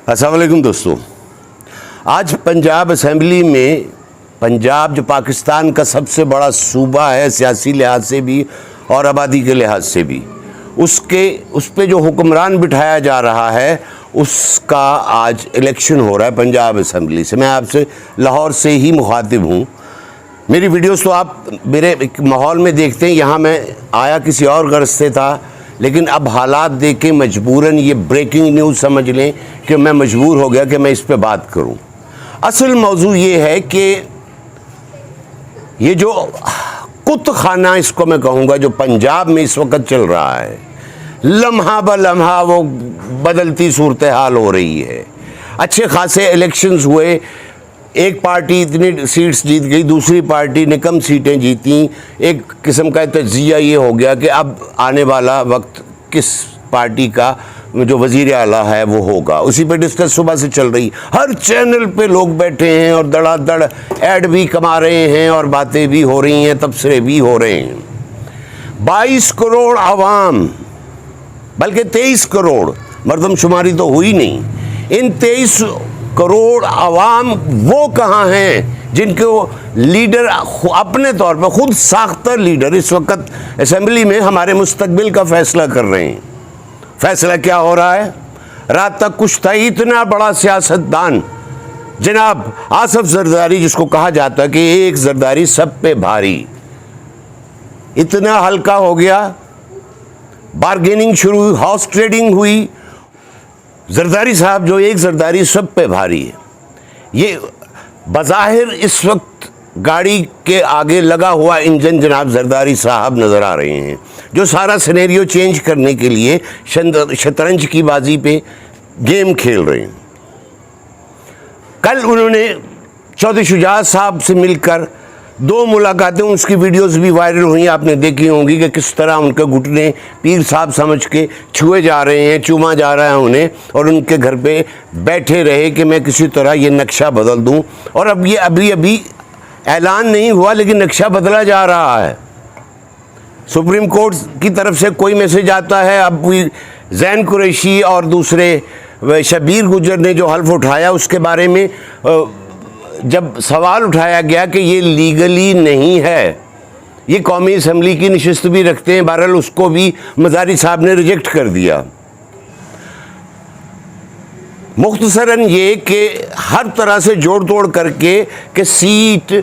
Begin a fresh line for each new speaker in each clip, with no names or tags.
अस्सलाम वालेकुम दोस्तों। आज पंजाब असेंबली में, पंजाब जो पाकिस्तान का सबसे बड़ा सूबा है सियासी लिहाज से भी और आबादी के लिहाज से भी, उस पे जो हुक्मरान बिठाया जा रहा है उसका आज इलेक्शन हो रहा है पंजाब असेंबली से। मैं आपसे लाहौर से ही मुखातिब हूँ। मेरी वीडियोस तो आप मेरे माहौल में देखते हैं। यहाँ मैं आया किसी और गर्ज से था, लेकिन अब हालात देख के मजबूरन ये ब्रेकिंग न्यूज़ समझ लें कि मैं मजबूर हो गया कि मैं इस पे बात करूं। असल मौजू ये है कि ये जो कुत खाना इसको मैं कहूँगा जो पंजाब में इस वक्त चल रहा है, लम्हा ब लम्हा वो बदलती सूरत हाल हो रही है। अच्छे खासे इलेक्शंस हुए, एक पार्टी इतनी सीट्स जीत गई, दूसरी पार्टी ने कम सीटें जीती। एक किस्म का तजिया ये हो गया कि अब आने वाला वक्त किस पार्टी का जो वज़ीर आला है वो होगा, उसी पे डिस्कस सुबह से चल रही। हर चैनल पे लोग बैठे हैं और धड़ाधड़ ऐड भी कमा रहे हैं और बातें भी हो रही हैं, तबसरे भी हो रहे हैं। 22 करोड़ आवाम, बल्कि 23 करोड़, मरदमशुमारी तो हुई नहीं। इन 23 करोड़ आवाम वो कहाँ हैं जिनको लीडर अपने तौर पर खुद साख्ता लीडर इस वक्त असेंबली में हमारे मुस्तकबिल का फैसला कर रहे हैं। फैसला क्या हो रहा है? रात तक कुछ था, इतना बड़ा सियासतदान जनाब आसफ जरदारी, जिसको कहा जाता है कि एक जरदारी सब पे भारी, इतना हल्का हो गया। बार्गेनिंग शुरू हुई, हाउस ट्रेडिंग हुई। जरदारी साहब जो एक जरदारी सब पे भारी है, ये बज़ाहिर इस वक्त गाड़ी के आगे लगा हुआ इंजन जनाब जरदारी साहब नज़र आ रहे हैं, जो सारा सिनेरियो चेंज करने के लिए शतरंज की बाजी पे गेम खेल रहे हैं। कल उन्होंने चौधरी शुजात साहब से मिलकर 2 मुलाकातें, उसकी वीडियोस भी वायरल हुई, आपने देखी होंगी कि किस तरह उनके घुटने पीर साहब समझ के छुए जा रहे हैं, चूमा जा रहा है उन्हें, और उनके घर पे बैठे रहे कि मैं किसी तरह ये नक्शा बदल दूं। और अब ये अभी ऐलान नहीं हुआ, लेकिन नक्शा बदला जा रहा है। सुप्रीम कोर्ट की तरफ से कोई मैसेज आता है। अब जैन कुरैशी और दूसरे शबीर गुजर ने जो हल्फ उठाया, उसके बारे में जब सवाल उठाया गया कि ये लीगली नहीं है, ये कौमी असम्बली की नशिस्त भी रखते हैं, बहरहाल उसको भी मज़ारी साहब ने रिजेक्ट कर दिया। मुख्तसरन ये कि हर तरह से जोड़ तोड़ करके कि सीट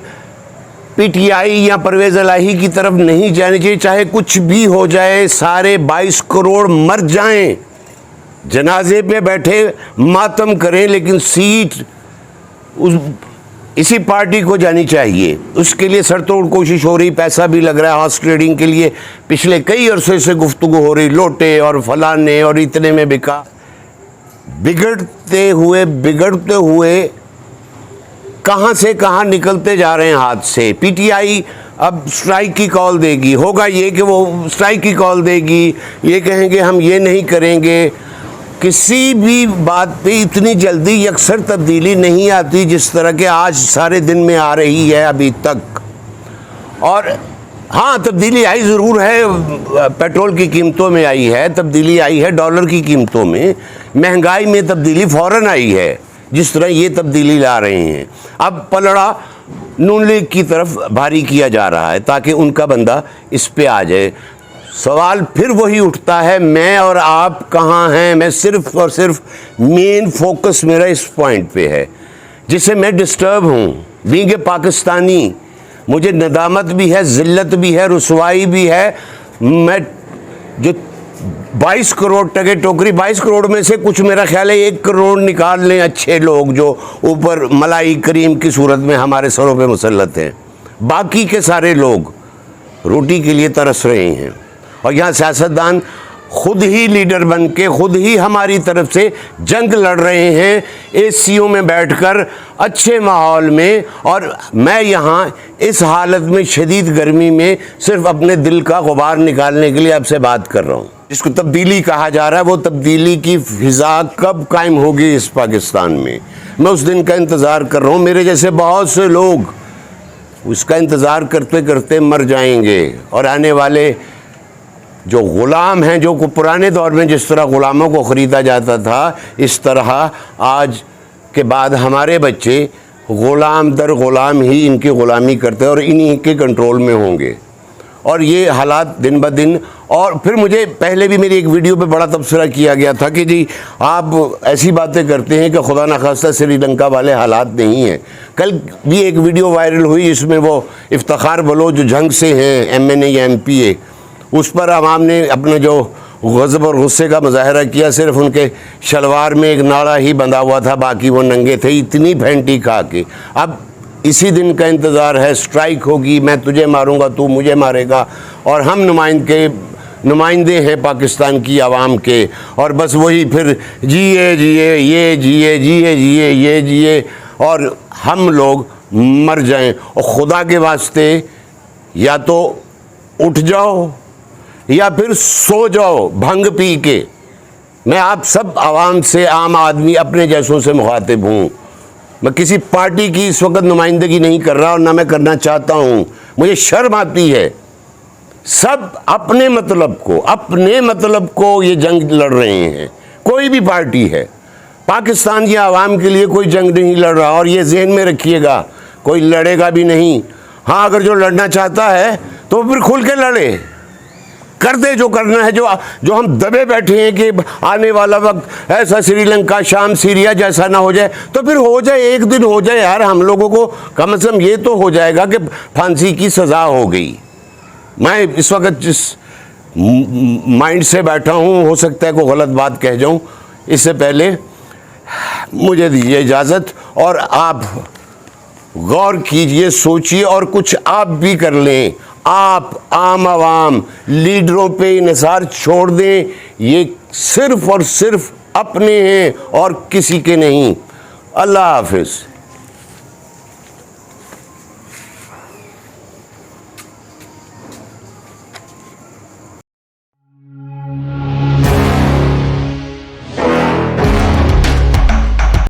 पीटीआई या परवेज़ इलाही की तरफ नहीं जानी चाहिए, चाहे कुछ भी हो जाए, सारे 22 करोड़ मर जाएं, जनाजे पे बैठे मातम करें, लेकिन सीट इसी पार्टी को जानी चाहिए। उसके लिए सरतोड़ कोशिश हो रही, पैसा भी लग रहा है। हाउस ट्रेडिंग के लिए पिछले कई अरसे से गुफ्तगू हो रही, लोटे और फलाने और इतने में बिका। बिगड़ते हुए कहाँ से कहाँ निकलते जा रहे हैं हाथ से। पीटीआई अब स्ट्राइक की कॉल देगी, होगा ये कि वो स्ट्राइक की कॉल देगी, ये कहेंगे हम ये नहीं करेंगे। किसी भी बात पे इतनी जल्दी यकसर तब्दीली नहीं आती जिस तरह के आज सारे दिन में आ रही है अभी तक। और हाँ, तब्दीली आई ज़रूर है, पेट्रोल की कीमतों में आई है तब्दीली, आई है डॉलर की कीमतों में, महंगाई में तब्दीली फ़ौरन आई है, जिस तरह ये तब्दीली ला रहे हैं। अब पलड़ा नून लीग की तरफ भारी किया जा रहा है ताकि उनका बंदा इस पे आ जाए। सवाल फिर वही उठता है, मैं और आप कहाँ हैं? मैं सिर्फ और सिर्फ मेन फोकस मेरा इस पॉइंट पे है, जिससे मैं डिस्टर्ब हूँ। बींगे पाकिस्तानी, मुझे नदामत भी है, ज़िल्लत भी है, रुसवाई भी है। मैं जो 22 करोड़ टके टोकरी, 22 करोड़ में से कुछ मेरा ख्याल है 1 करोड़ निकाल लें अच्छे लोग जो ऊपर मलाई करीम की सूरत में हमारे सरों पे मुसल्लत हैं, बाकी के सारे लोग रोटी के लिए तरस रहे हैं। और यहाँ सियासतदान खुद ही लीडर बन के खुद ही हमारी तरफ से जंग लड़ रहे हैं एसीओ में बैठकर अच्छे माहौल में। और मैं यहाँ इस हालत में शदीद गर्मी में सिर्फ अपने दिल का गुबार निकालने के लिए आपसे बात कर रहा हूँ। जिसको तब्दीली कहा जा रहा है, वो तब्दीली की फ़िज़ा कब कायम होगी इस पाकिस्तान में? मैं उस दिन का इंतज़ार कर रहा हूँ। मेरे जैसे बहुत से लोग उसका इंतज़ार करते करते मर जाएंगे और आने वाले जो ग़ुलाम हैं, जो पुराने दौर में जिस तरह ग़ुलामों को ख़रीदा जाता था, इस तरह आज के बाद हमारे बच्चे ग़ुलाम दर ग़ुलाम ही इनकी ग़ुलामी करते हैं और इन्हीं के कंट्रोल में होंगे। और ये हालात दिन ब दिन, और फिर मुझे पहले भी मेरी एक वीडियो पे बड़ा तबसरा किया गया था कि जी आप ऐसी बातें करते हैं कि खुदा न खास्ता श्रीलंका वाले हालात नहीं हैं। कल भी एक वीडियो वायरल हुई, इसमें वो इफ्तिखार बलोच जो जंग से हैं MNA या MPA, उस पर आवाम ने अपने जो गज़ब और गुस्से का मुजाहरा किया। सिर्फ उनके शलवार में एक नाड़ा ही बंधा हुआ था, बाकी वो नंगे थे, इतनी फेंटी खा के। अब इसी दिन का इंतज़ार है, स्ट्राइक होगी, मैं तुझे मारूंगा, तू मुझे मारेगा, और हम नुमाइंदे हैं पाकिस्तान की आवाम के, और बस वही फिर जिए जिए ये जिए, जिए जिए ये जिए, और हम लोग मर जाएं। और खुदा के वास्ते या तो उठ जाओ या फिर सो जाओ भंग पी के। मैं आप सब आवाम से, आम आदमी अपने जैसों से मुखातिब हूँ। मैं किसी पार्टी की इस वक्त नुमाइंदगी नहीं कर रहा और ना मैं करना चाहता हूँ, मुझे शर्म आती है। सब अपने मतलब को ये जंग लड़ रहे हैं, कोई भी पार्टी है। पाकिस्तान की आवाम के लिए कोई जंग नहीं लड़ रहा, और ये जहन में रखिएगा, कोई लड़ेगा भी नहीं। हाँ, अगर जो लड़ना चाहता है तो फिर खुल के लड़े, कर दे जो करना है। जो हम दबे बैठे हैं कि आने वाला वक्त ऐसा श्रीलंका, शाम, सीरिया जैसा ना हो जाए, तो फिर हो जाए, एक दिन हो जाए यार। हम लोगों को कम से कम ये तो हो जाएगा कि फांसी की सज़ा हो गई। मैं इस वक्त जिस माइंड से बैठा हूँ, हो सकता है कोई गलत बात कह जाऊँ, इससे पहले मुझे दीजिए इजाज़त, और आप गौर कीजिए, सोचिए, और कुछ आप भी कर लें। आप आम आवाम लीडरों पे इन्हिसार छोड़ दें, ये सिर्फ़ और सिर्फ अपने हैं और किसी के नहीं। अल्लाह हाफिज़।